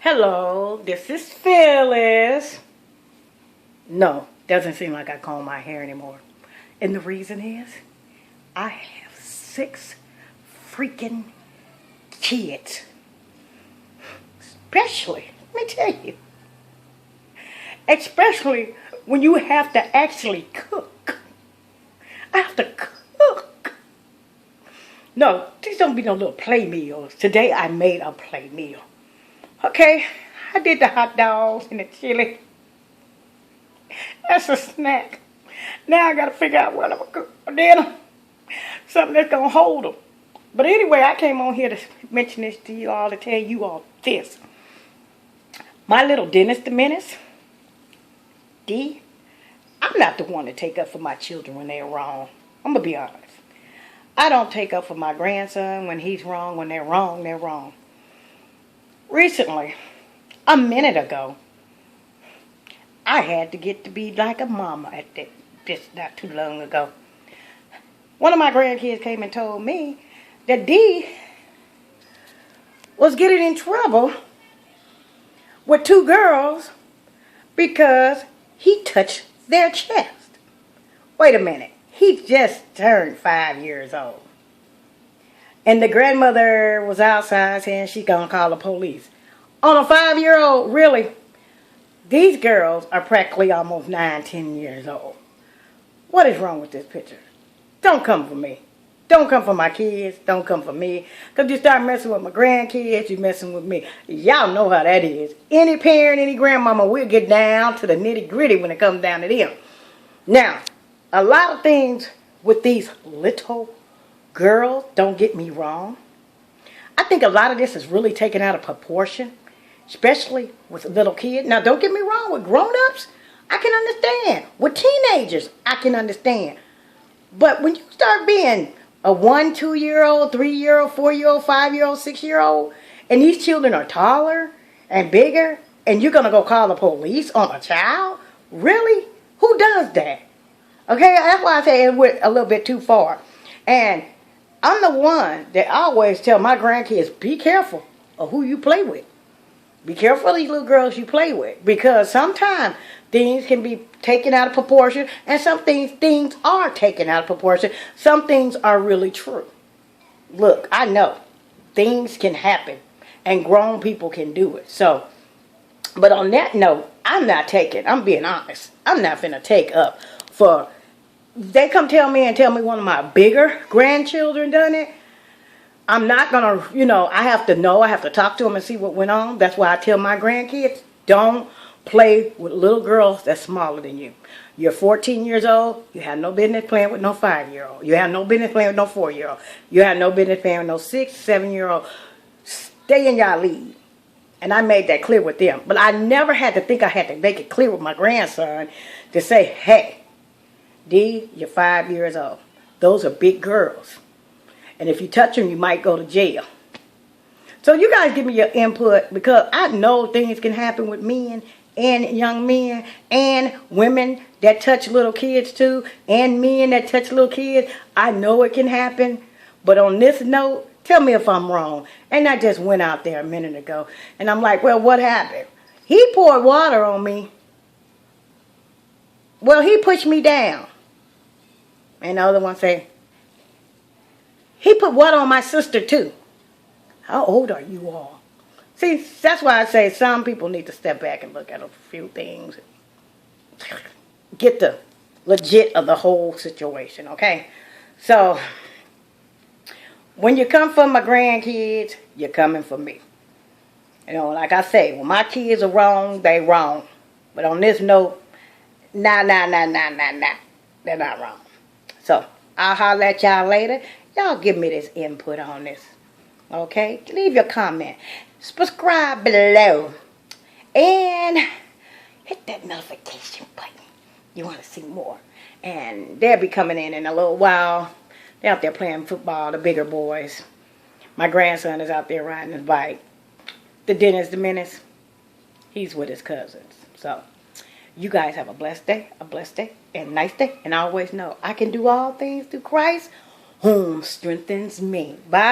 Hello, this is Phyllis. No, doesn't seem like I comb my hair anymore. And the reason is, I have 6 freaking kids. Especially, let me tell you, especially when you have to actually cook. I have to cook. No, these don't be no little play meals. Today I made a play meal. Okay, I did the hot dogs and the chili. That's a snack. Now I gotta figure out what I'm gonna cook for dinner. Something that's gonna hold them. But anyway, I came on here to mention this to you all, to tell you all this. My little Dennis the Menace, D, I'm not the one to take up for my children when they're wrong. I'm gonna be honest. I don't take up for my grandson when he's wrong. When they're wrong, they're wrong. Recently, a minute ago, I had to get to be like a mama at this not too long ago. One of my grandkids came and told me that D was getting in trouble with 2 girls because he touched their chest. Wait a minute. He just turned 5 years old. And the grandmother was outside saying she's going to call the police. On a 5-year-old, really? These girls are practically almost 9, 10 years old. What is wrong with this picture? Don't come for me. Don't come for my kids. Don't come for me. Because you start messing with my grandkids, you're messing with me. Y'all know how that is. Any parent, any grandmama will get down to the nitty-gritty when it comes down to them. Now, a lot of things with these little girls, don't get me wrong, I think a lot of this is really taken out of proportion, especially with little kids. Now, don't get me wrong, with grown-ups, I can understand. With teenagers, I can understand. But when you start being a 1, 2-year-old, 3-year-old, 4-year-old, 5-year-old, 6-year-old, and these children are taller and bigger, and you're going to go call the police on a child? Really? Who does that? Okay, that's why I say it went a little bit too far. And I'm the one that always tell my grandkids, be careful of who you play with. Be careful of these little girls you play with. Because sometimes things can be taken out of proportion. And some things are taken out of proportion. Some things are really true. Look, I know things can happen. And grown people can do it. So, but on that note, I'm being honest. I'm not finna take up for... They come tell me one of my bigger grandchildren done it. I'm not going to, I have to talk to them and see what went on. That's why I tell my grandkids, don't play with little girls that's smaller than you. You're 14 years old, you have no business playing with no 5-year-old. You have no business playing with no 4-year-old. You have no business playing with no 6, 7-year-old. Stay in y'all league. And I made that clear with them. But I never had to think I had to make it clear with my grandson to say, hey, D, you're 5 years old. Those are big girls. And if you touch them, you might go to jail. So you guys give me your input, because I know things can happen with men and young men and women that touch little kids too, and men that touch little kids. I know it can happen. But on this note, tell me if I'm wrong. And I just went out there a minute ago and I'm like, well, what happened? He poured water on me. Well, he pushed me down. And the other one say, he put water on my sister too. How old are you all? See, that's why I say some people need to step back and look at a few things. Get the legit of the whole situation, okay? So, when you come for my grandkids, you're coming for me. Like I say, when my kids are wrong, they wrong. But on this note, nah. They're not wrong. So, I'll holler at y'all later. Y'all give me this input on this. Okay? Leave your comment. Subscribe below. And hit that notification button. You want to see more. And they'll be coming in a little while. They're out there playing football, the bigger boys. My grandson is out there riding his bike. The Dennis the Menace, he's with his cousins. So, you guys have a blessed day, and nice day. And I always know I can do all things through Christ, whom strengthens me. Bye.